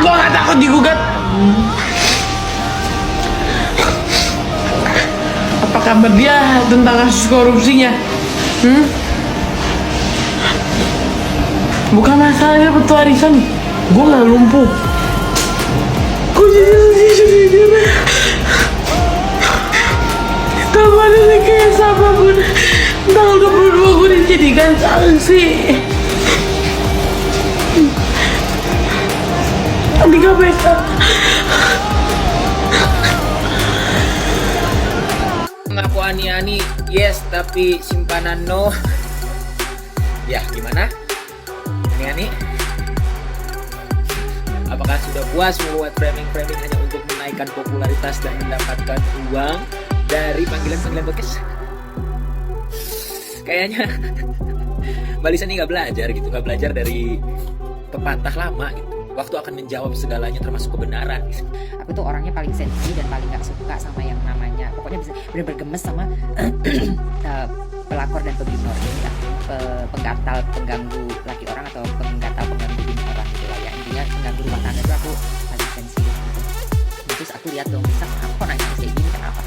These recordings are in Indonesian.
Gua nggak takut digugat. Apa kabar dia tentang kasus korupsinya? Bukan masalahnya dapat warisan. Gue nggak lumpuh. Gue jadi sedih. Tanpa ada rekayasa apapun, tanggal 22 gue dijadikan saksi. Di KPK. Ngaku ani-ani yes, tapi simpanan no. Ya gimana? Ani-ani? Apakah sudah puas membuat framing-framing hanya untuk menaikkan popularitas dan mendapatkan uang dari panggilan-panggilan podcast? Kayaknya Mbak Lisa ini nggak belajar dari pepatah lama gitu. Waktu akan menjawab segalanya termasuk kebenaran. Aku tuh orangnya paling sensi dan paling gak suka sama yang namanya, pokoknya bisa bener-bener gemes sama pelakor dan pembinor ini ya, penggatal, pengganggu laki orang atau penggatal pengganggu bini orang gitu lah ya. Intinya pengganggu rumah tangga itu aku paling sensi gitu. Terus aku lihat dong, bisa kenapa kok nangis kayak gini, kenapa?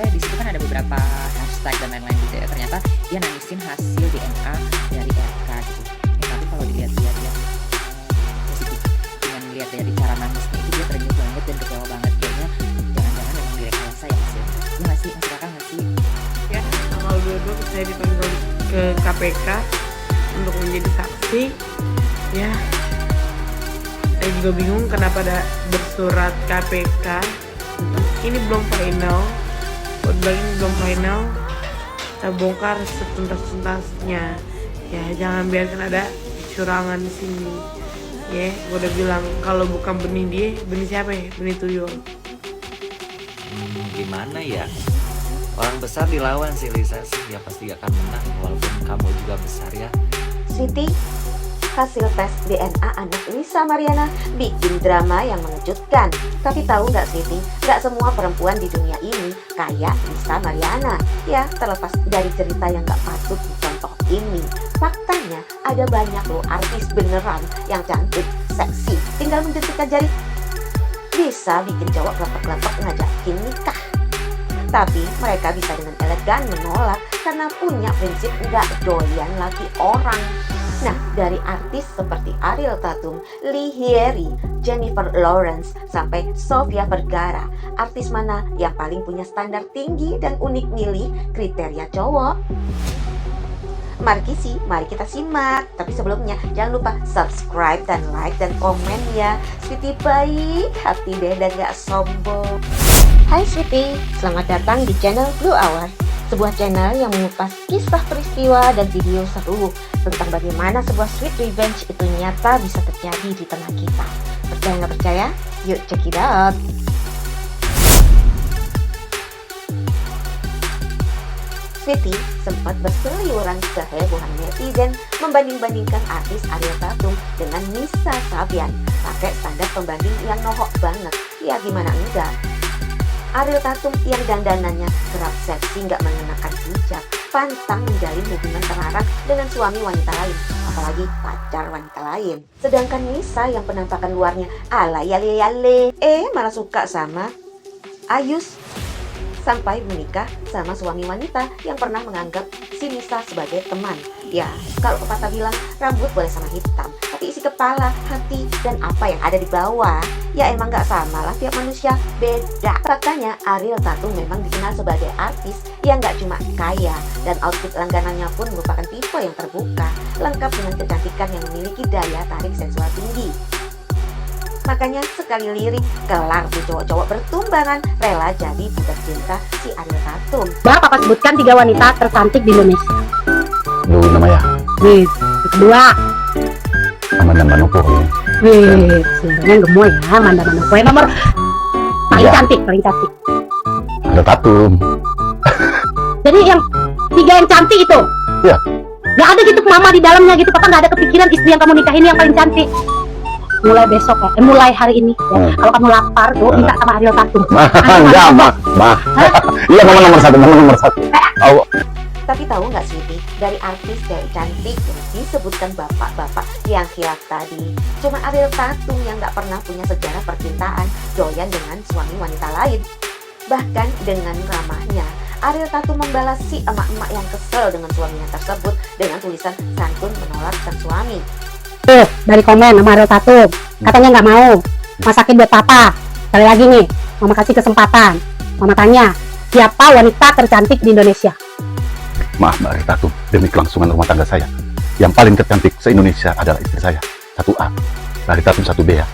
Di situ kan ada beberapa hashtag dan lain-lain gitu ya. Ternyata dia nangisin hasil DNA dari RK gitu. Tapi kalau dilihat-lihat ya lihat dari cara nangisnya itu dia terenyuh banget dan kecewa banget, kayaknya jangan-jangan memang direkayasa ya Mas ya. Iya nggak sih, Mas Raka nggak sih? Ya, tanggal 22 saya dipanggil ke KPK untuk menjadi saksi. Ya, saya juga bingung kenapa ada bersurat KPK. Ini belum final. Buat ini belum final. Kita bongkar setuntas-tuntasnya. Ya, jangan biarkan ada kecurangan di sini. Ya, gue udah bilang kalau bukan benih dia, benih siapa ya? Benih tuyul. Gimana ya? Orang besar dilawan si Lisa sih, ya pasti akan menang walaupun kamu juga besar ya. Sweety, hasil tes DNA anak Lisa Mariana bikin drama yang mengejutkan. Tapi tahu nggak Sweety, nggak semua perempuan di dunia ini kayak Lisa Mariana. Ya, terlepas dari cerita yang nggak patut dicontoh ini, faktanya ada banyak loh artis beneran yang cantik, seksi, tinggal menjentikan jari bisa bikin cowok kelepek-kelepek ngajakin nikah. Tapi mereka bisa dengan elegan menolak karena punya prinsip nggak doyan laki orang. Nah, dari artis seperti Ariel Tatum, Lee Hyeri, Jennifer Lawrence, sampai Sofia Vergara, artis mana yang paling punya standar tinggi dan unik milih kriteria cowok? Mari kita simak. Tapi sebelumnya jangan lupa subscribe dan like dan komen ya. Sweety baik hati deh dan gak sombong. Hai Sweety, selamat datang di channel Blue Hour, sebuah channel yang mengupas kisah peristiwa dan video seru tentang bagaimana sebuah sweet revenge itu nyata bisa terjadi di tengah kita. Percaya nggak percaya? Yuk check it out. Sweety sempat berseliweran kehebohan netizen membanding-bandingkan artis Ariel Tatum dengan Nisa Sabian pakai standar pembanding yang nohok banget. Ya gimana enggak? Ariel Tatum yang dandanannya kerap seksi nggak mengenakan hijab, pantang menjalin hubungan terlarang dengan suami wanita lain, apalagi pacar wanita lain. Sedangkan Nisa yang penampakan luarnya ala yale-yale, malah suka sama Ayus sampai menikah sama suami wanita yang pernah menganggap si Nisa sebagai teman. Ya, kalau pepatah bilang rambut boleh sama hitam, tapi isi kepala, hati, dan apa yang ada di bawah ya emang gak sama lah, tiap manusia beda. Faktanya Ariel Tatum memang dikenal sebagai artis yang gak cuma kaya, dan outfit langganannya pun merupakan tipe yang terbuka, lengkap dengan kecantikan yang memiliki daya tarik sensual tinggi. Makanya sekali lirik, kelar tuh cowok-cowok bertumbangan rela jadi budak cinta si Ariel Tatum. Papa sebutkan 3 wanita tercantik di Indonesia. Dulu namanya. Wih, kedua. Amanda Manopo ya. Wih, sebenarnya gemoy ya, Amanda Manopo. Yang nomor paling cantik. Ada Tatum. Jadi yang 3 yang cantik itu. Iya. Gak ada gitu mama di dalamnya gitu. Papa gak ada kepikiran istri yang kamu nikahin yang paling cantik. Mulai besok ya, mulai hari ini ya. Kalau kamu lapar tuh minta sama Ariel Tatum. Enggak, Ma. Iya, mama nomor 1, mama nomor 1. Tapi tahu nggak Sweetie, dari artis cewek cantik yang disebutkan bapak-bapak yang khilaf tadi, cuma Ariel Tatum yang nggak pernah punya sejarah percintaan doyan dengan suami wanita lain. Bahkan dengan ramahnya, Ariel Tatum membalas si emak-emak yang kesel dengan suaminya tersebut dengan tulisan santun menolak sang suami. Tuh, dari komen sama Ariel Tatum, katanya nggak mau masakin buat papa. Sekali lagi nih, mama kasih kesempatan. Mama tanya, siapa wanita tercantik di Indonesia? Maaf Mbak Ariel Tatum, demi kelangsungan rumah tangga saya, yang paling tercantik se-Indonesia adalah istri saya. 1A, Mbak Ariel Tatum 1B ya.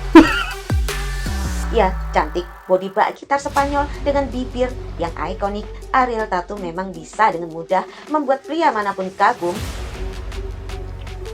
Ya, cantik, body bak gitar Spanyol dengan bibir yang ikonik, Ariel Tatum memang bisa dengan mudah membuat pria manapun kagum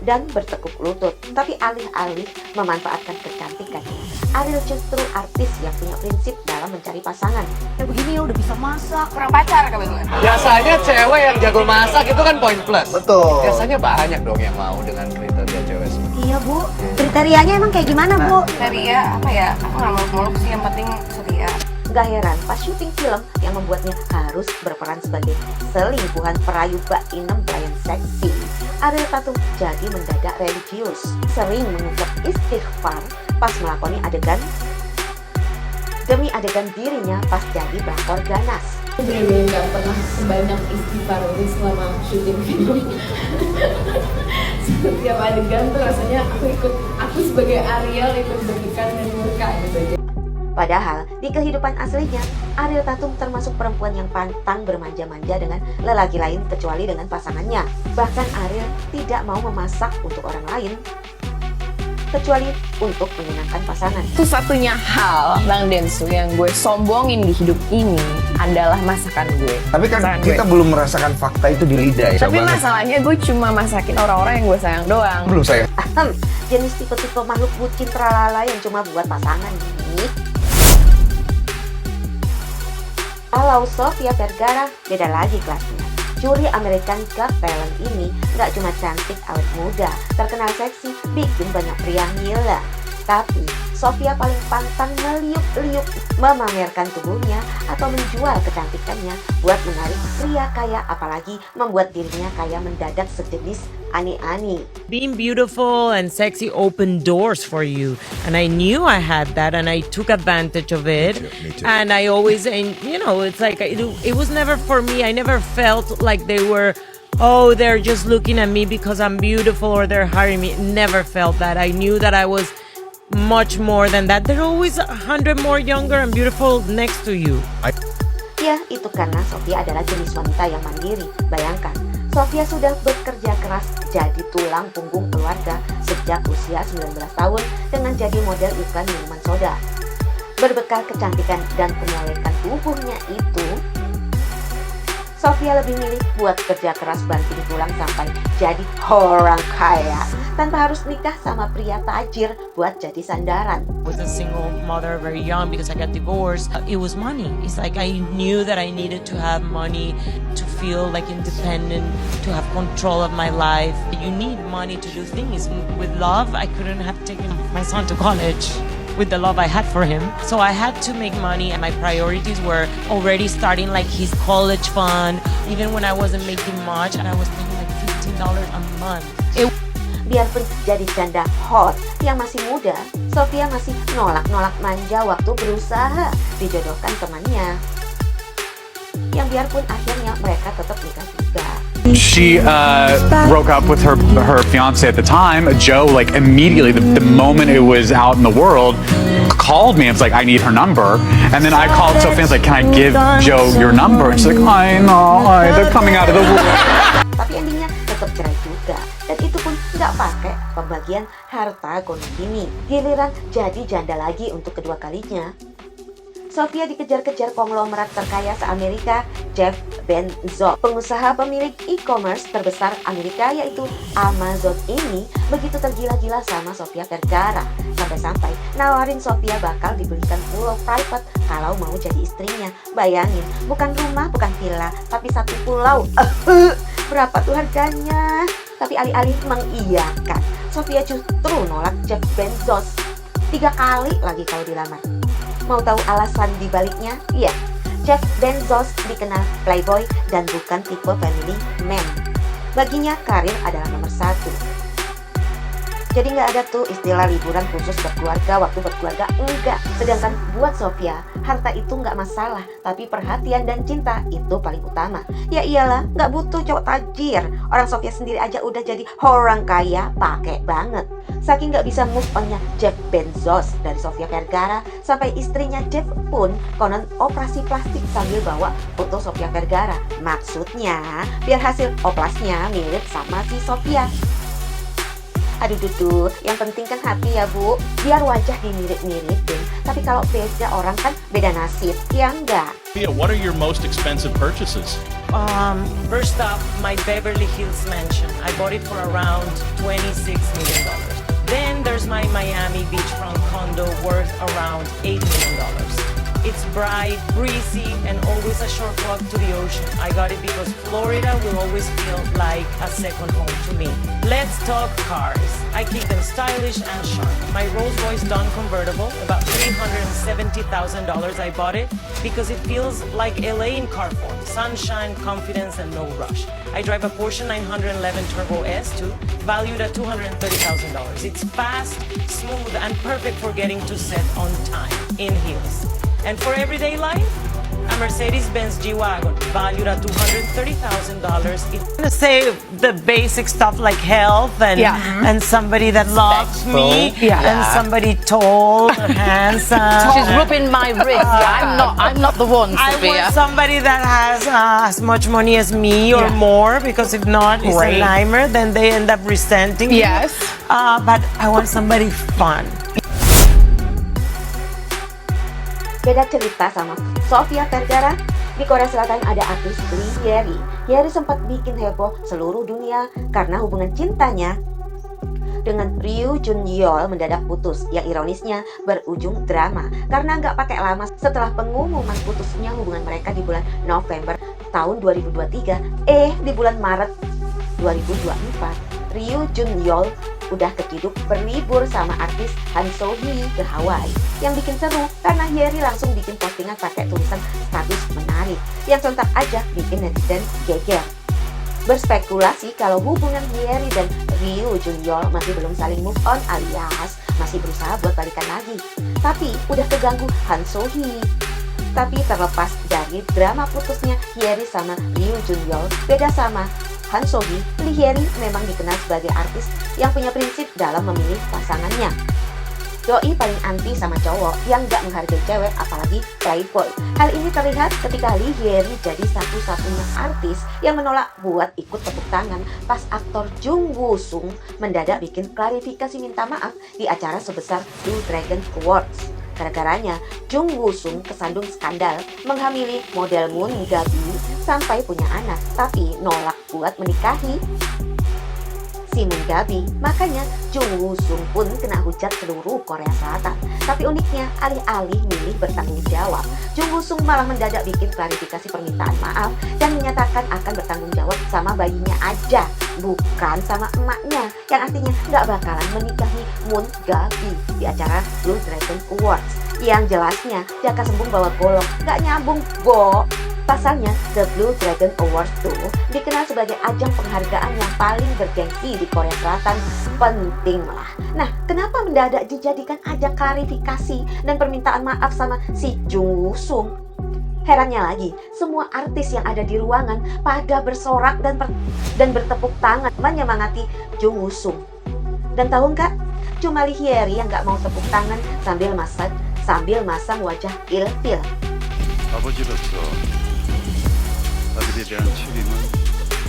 dan bertekuk lutut. Tapi alih-alih memanfaatkan kecantikannya, Ariel justru artis yang punya prinsip dalam mencari pasangan. Begini udah bisa masak, kurang pacar kebetulan. Biasanya cewek yang jago masak itu kan poin plus. Betul. Biasanya banyak dong yang mau dengan kriteria cewek seperti Iya Bu, kriterianya emang kayak gimana Bu? Seria apa ya, aku nggak muluk-muluk sih, yang penting seria. Gak heran pas syuting film yang membuatnya harus berperan sebagai selingkuhan perayu bak inem pelayan seksi, Ariel Tatum jadi mendadak religius, sering mengucap istighfar pas melakoni adegan demi adegan dirinya pas jadi pelakor ganas. Bener-bener gak pernah sebanyak istighfar ini selama syuting film. Setiap adegan tuh rasanya aku sebagai Ariel ikut deg-degan dan murka gitu. Padahal di kehidupan aslinya, Ariel Tatum termasuk perempuan yang pantang bermanja-manja dengan lelaki lain kecuali dengan pasangannya. Bahkan Ariel tidak mau memasak untuk orang lain kecuali untuk menyenangkan pasangan. Satu-satunya hal Bang Densu yang gue sombongin di hidup ini adalah masakan gue. Tapi kan Masakan kita gue. belum merasakan fakta itu di lidah ya. Tapi masalahnya gue cuma masakin orang-orang yang gue sayang doang. belum saya. Jenis tipe-tipe makhluk bucin tralala yang cuma buat pasangan nih. Kalau Sofia Vergara beda lagi kelasnya. Juri American Got Talent ini nggak cuma cantik awet muda, terkenal seksi, bikin banyak pria gila. Tapi Sofia paling pantang meliuk-liuk memamerkan tubuhnya atau menjual kecantikannya buat menarik pria kaya, apalagi membuat dirinya kaya mendadak sejenis ani-ani. Being beautiful and sexy opened doors for you, and I knew I had that, and I took advantage of it. Me too. And I always, and you know, it's like it was never for me. I never felt like they were, oh, they're just looking at me because I'm beautiful or they're hiring me. Never felt that. I knew that I was much more than that. They're always 100 more younger and beautiful next to you. Ya, itu karena Sofia adalah jenis wanita yang mandiri. Bayangkan, Sofia sudah bekerja keras jadi tulang punggung keluarga sejak usia 19 tahun dengan jadi model iklan minuman soda. Berbekal kecantikan dan penyawekan tubuhnya itu, Sofia lebih milih buat kerja keras banting tulang sampai jadi orang kaya tanpa harus nikah sama pria tajir buat jadi sandaran. I was a single mother very young because I got divorced. It was money. It's like I knew that I needed to have money to feel like independent, to have control of my life. You need money to do things. With love, I couldn't have taken my son to college with the love I had for him. So I had to make money, and my priorities were already starting like his college fund. Even when I wasn't making much and I was paying like $15 a month. Biarpun jadi janda hot yang masih muda, Sofia masih nolak-nolak manja waktu berusaha dijodohkan temannya. Yang biarpun akhirnya mereka tetap nikah juga. She broke up with her fiance at the time, Joe. Like immediately, the moment it was out in the world, called me and was like, "I need her number." And then I called Sophie and was like, "Can I give Joe your number?" And she's like, "I know, they're coming out of the womb." Tapi endingnya tetap cerai juga. Dan itu pun nggak pakai pembagian harta gono gini. Giliran jadi janda lagi untuk kedua kalinya. Sofia dikejar-kejar konglomerat terkaya se-Amerika, Jeff Bezos. Pengusaha pemilik e-commerce terbesar Amerika yaitu Amazon ini begitu tergila-gila sama Sofia Vergara. Sampai-sampai nawarin Sofia bakal dibelikan pulau private kalau mau jadi istrinya. Bayangin, bukan rumah, bukan villa, tapi satu pulau. Berapa tuh harganya? Tapi alih-alih mengiyakan, Sofia justru nolak Jeff Bezos 3 kali lagi kalau dilamar. Mau tahu alasan dibaliknya? Iya, Jeff Bezos dikenal playboy dan bukan tipe family man. Baginya karir adalah nomor satu. Jadi nggak ada tuh istilah liburan khusus berkeluarga, waktu berkeluarga, enggak. Sedangkan buat Sofia, harta itu nggak masalah, tapi perhatian dan cinta itu paling utama. Ya iyalah, nggak butuh cowok tajir. Orang Sofia sendiri aja udah jadi orang kaya, pakai banget. Saking nggak bisa move on-nya Jeff Bezos dari Sofia Vergara, sampai istrinya Jeff pun konon operasi plastik sambil bawa foto Sofia Vergara. Maksudnya, biar hasil operasinya mirip sama si Sofia. Aduh Dudu, yang penting kan hati ya Bu, biar wajah dimirip-miripin. Tapi kalau beda orang kan beda nasib, ya enggak? What are your most expensive purchases? First up, my Beverly Hills mansion. I bought it for around $26 million. Then there's my Miami beachfront condo worth around $8 million. It's bright, breezy, and always a short walk to the ocean. I got it because Florida will always feel like a second home to me. Let's talk cars. I keep them stylish and sharp. My Rolls-Royce Dawn convertible, about $370,000 I bought it because it feels like LA in car form. Sunshine, confidence, and no rush. I drive a Porsche 911 Turbo S too, valued at $230,000. It's fast, smooth, and perfect for getting to set on time in hills. And for everyday life, a Mercedes-Benz G-Wagon, valued at $230,000. It's gonna say the basic stuff like health and somebody that loves me and somebody tall, handsome. She's rubbing my wrist. I'm not the one, I Sophia. want somebody that has as much money as me or more, because if not, it's a nightmare. Then they end up resenting you. Yes. But I want somebody fun. Beda cerita sama Sofia Vergara. Di Korea Selatan ada artis Lee Hyeri. Hyeri sempat bikin heboh seluruh dunia karena hubungan cintanya dengan Ryu Jun-yeol mendadak putus. Yang ironisnya berujung drama karena nggak pakai lama setelah pengumuman putusnya hubungan mereka di bulan November tahun 2023. Di bulan Maret 2024, Ryu Jun-yeol udah keciduk berlibur sama artis Han So-hee ke Hawaii. Yang bikin seru karena Hyeri langsung bikin postingan pakai tulisan status menarik yang sontak aja bikin netizen geger. Berspekulasi kalau hubungan Hyeri dan Ryu Jun-yeol masih belum saling move on alias masih berusaha buat balikan lagi. Tapi udah keganggu Han So-hee. Tapi terlepas dari drama putusnya Hyeri sama Ryu Jun-yeol, beda sama Han So-hee, Lee Hyeri memang dikenal sebagai artis yang punya prinsip dalam memilih pasangannya. Doi paling anti sama cowok yang gak menghargai cewek, apalagi playboy. Hal ini terlihat ketika Lee Hyeri jadi satu-satunya artis yang menolak buat ikut tepuk tangan pas aktor Jung Woo-sung mendadak bikin klarifikasi minta maaf di acara sebesar Blue Dragon Awards. Gara-garanya, Jung Woo-sung kesandung skandal menghamili model Moon Gabi sampai punya anak, tapi nolak buat menikahi si Moon Gabi. Makanya Jung Woo-sung pun kena hujat seluruh Korea Selatan. Tapi uniknya, alih-alih milih bertanggung jawab, Jung Woo-sung malah mendadak bikin klarifikasi permintaan maaf dan menyatakan akan bertanggung jawab sama bayinya aja, bukan sama emaknya, yang artinya nggak bakalan menikahi Moon Gabi di acara Blue Dragon Awards. Yang jelasnya jaka sembung bawa golok, nggak nyambung, Bo. Pasalnya, The Blue Dragon Awards tuh dikenal sebagai ajang penghargaan yang paling bergengsi di Korea Selatan. Penting lah. Nah, kenapa mendadak dijadikan ajang klarifikasi dan permintaan maaf sama si Jung Woo-sung? Herannya lagi, semua artis yang ada di ruangan pada bersorak dan bertepuk tangan menyemangati Jung Woo-sung. Dan tahu nggak? Cuma Lee Hyeri yang nggak mau tepuk tangan sambil masang wajah ilfil. 아버지로서 아들에 대한 책임은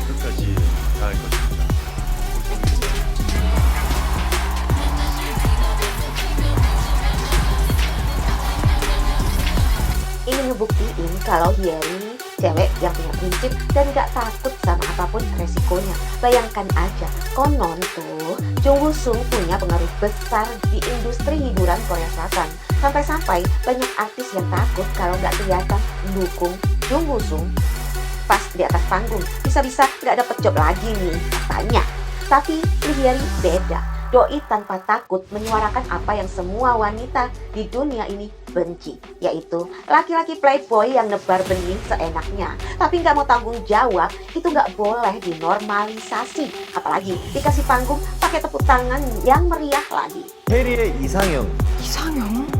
끝까지 다할 것입니다. Ini ngebuktiin kalau Hyeri cewek yang punya prinsip dan gak takut sama apapun resikonya. Bayangkan aja, konon tuh Jung Woo-sung punya pengaruh besar di industri hiburan Korea Selatan. Sampai-sampai banyak artis yang takut kalau gak kelihatan mendukung Jung Woo-sung pas di atas panggung. Bisa-bisa gak dapet job lagi nih katanya. Tapi Lee Hyeri beda. Doi tanpa takut menyuarakan apa yang semua wanita di dunia ini benci, yaitu laki-laki playboy yang nebar benih seenaknya tapi nggak mau tanggung jawab. Itu nggak boleh dinormalisasi, apalagi dikasih panggung pakai tepuk tangan yang meriah lagi. 혜리의 이상형. 이상형?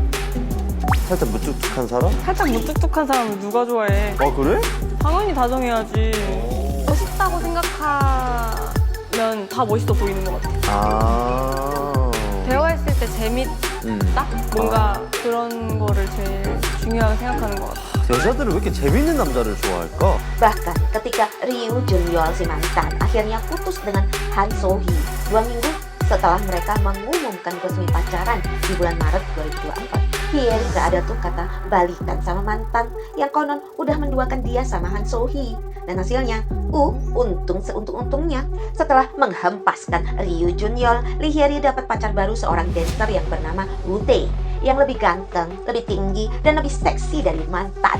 살짝 무뚝뚝한 사람? 살짝 무뚝뚝한 사람을 누가 좋아해? 아 그래? 당연히 다정해야지. 멋있다고 생각하면 다 멋있어 보이는 것 같아. 아. 대화했을 때 재밌다? 뭔가 그런 거를 제일 중요하게 생각하는 것 같아. 여자들은 왜 이렇게 재밌는 남자를 좋아할까? Bahkan ketika Ryu Junyeol si mantan akhirnya putus dengan Han So-hee 2 minggu setelah mereka mengumumkan resmi pacaran di bulan Maret 2024, Hyeri gak ada tuh kata balikan sama mantan yang konon udah menduakan dia sama Han So-hee. Dan hasilnya, untung seuntung-untungnya, setelah menghempaskan Ryu Junyeol, Lee Hyeri dapat pacar baru, seorang dancer yang bernama Woo Tae, yang lebih ganteng, lebih tinggi, dan lebih seksi dari mantan.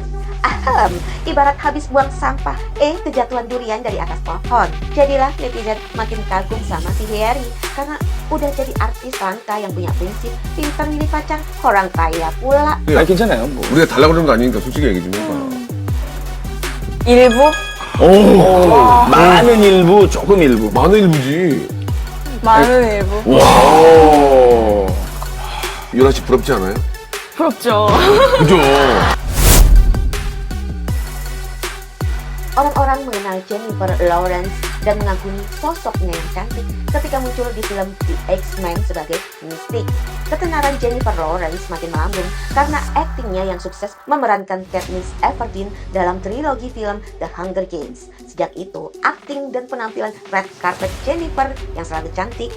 Ibarat habis buang sampah, kejatuhan durian dari atas pohon. Jadilah netizen makin kagum sama si Hyeri karena udah jadi artis langka yang punya prinsip, pintar milih pacar, orang kaya pula. 아니 괜찮아요. 뭐 우리가 달라고 그런 거 아니니까 솔직히 얘기 좀 해봐. 일부? 오, 많은 일부, 조금 일부. 많은 일부지. 많은 일부. 와, 유나 씨 부럽지 않아요? 부럽죠. 그죠? Orang-orang mengenal Jennifer Lawrence dan mengagumi sosoknya yang cantik ketika muncul di film The X-Men sebagai Mystique. Ketenaran Jennifer Lawrence makin melambung karena aktingnya yang sukses memerankan Katniss Everdeen dalam trilogi film The Hunger Games. Sejak itu, akting dan penampilan red carpet Jennifer yang selalu cantik,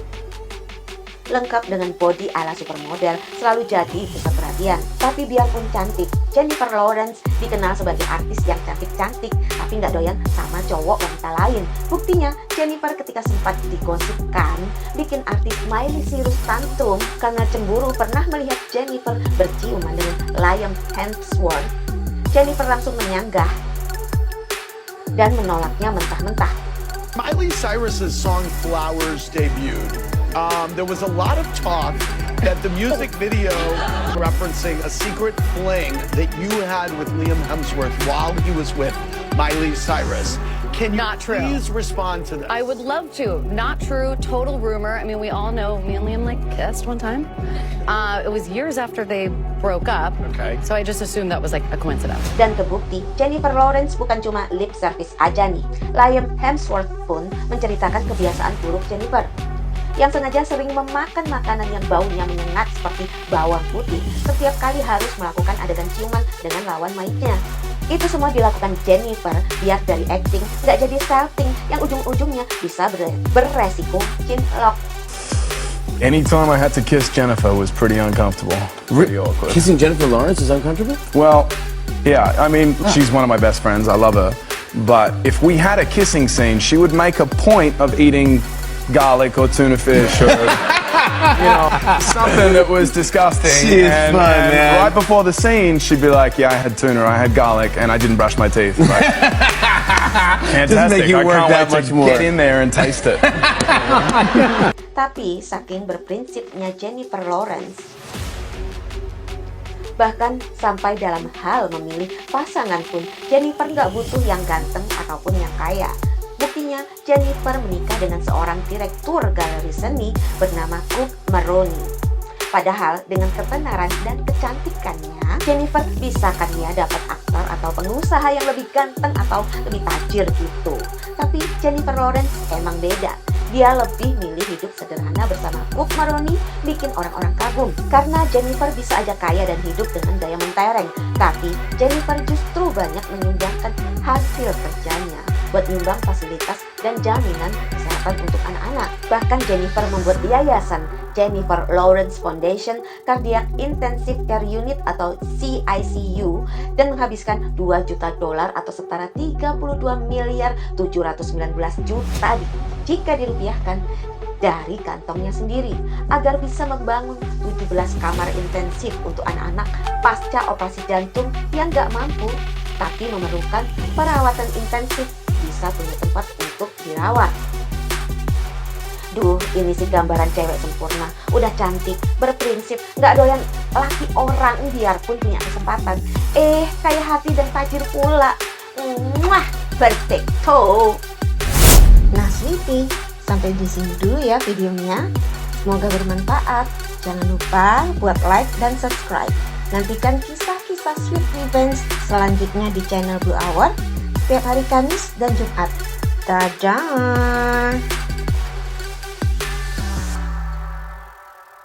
lengkap dengan body ala supermodel, selalu jadi pusat perhatian. Tapi biarpun cantik, Jennifer Lawrence dikenal sebagai artis yang cantik-cantik tapi nggak doyan sama cowok wanita lain. Buktinya, Jennifer ketika sempat digosipkan bikin artis Miley Cyrus tantrum karena cemburu pernah melihat Jennifer berciuman dengan Liam Hemsworth. Jennifer langsung menyanggah dan menolaknya mentah-mentah. Miley Cyrus's song Flowers debuted. There was a lot of talk that the music video referencing a secret fling that you had with Liam Hemsworth while he was with Miley Cyrus. Can you please respond to this? I would love to. Not true, total rumor. I mean, we all know me and Liam kissed one time. It was years after they broke up. Okay. So I just assumed that was a coincidence. Dan kebukti, Jennifer Lawrence bukan cuma lip service aja nih. Liam Hemsworth pun menceritakan kebiasaan buruk Jennifer, yang sengaja sering memakan makanan yang baunya menyengat seperti bawang putih setiap kali harus melakukan adegan ciuman dengan lawan mainnya. Itu semua dilakukan Jennifer biar dari acting nggak jadi selfing yang ujung-ujungnya bisa beresiko cinlok. Anytime I had to kiss Jennifer was pretty uncomfortable. Pretty awkward. Kissing Jennifer Lawrence is uncomfortable? Well, yeah, I mean, she's one of my best friends. I love her. But if we had a kissing scene, she would make a point of eating garlic or tuna fish or something that was disgusting. She is and, fun, and man. right before the scene, she'd be like, "Yeah, I had tuna, I had garlic, and I didn't brush my teeth." Like, fantastic! make you I work can't that wait much to more. get in there and taste it. Tapi saking berprinsipnya Jennifer Lawrence, bahkan sampai dalam hal memilih pasangan pun Jennifer nggak butuh yang ganteng ataupun yang kaya. Buktinya, Jennifer menikah dengan seorang direktur galeri seni bernama Cook Maroney. Padahal dengan ketenaran dan kecantikannya, Jennifer bisa kan ya dapat aktor atau pengusaha yang lebih ganteng atau lebih tajir gitu. Tapi Jennifer Lawrence emang beda. Dia lebih milih hidup sederhana bersama Cook Maroney, bikin orang-orang kagum. Karena Jennifer bisa aja kaya dan hidup dengan gaya mentereng, tapi Jennifer justru banyak menyumbangkan hasil kerjanya buat nyumbang fasilitas dan jaminan kesehatan untuk anak-anak. Bahkan Jennifer membuat yayasan Jennifer Lawrence Foundation Cardiac Intensive Care Unit atau CICU dan menghabiskan $2 juta atau setara 32.719 juta jika dirupiahkan dari kantongnya sendiri agar bisa membangun 17 kamar intensif untuk anak-anak pasca operasi jantung yang gak mampu tapi memerlukan perawatan intensif bisa punya tempat untuk dirawat. Duh, ini sih gambaran cewek sempurna. Udah cantik, berprinsip, nggak doyan laki orang biarpun punya kesempatan. Kayak hati dan tajir pula. Muah, perfecto. Nah, sweetie, sampai di sini dulu ya videonya. Semoga bermanfaat. Jangan lupa buat like dan subscribe. Nantikan kisah-kisah sweet revenge selanjutnya di channel Blue Hour setiap hari Kamis dan Jumat. Dadah.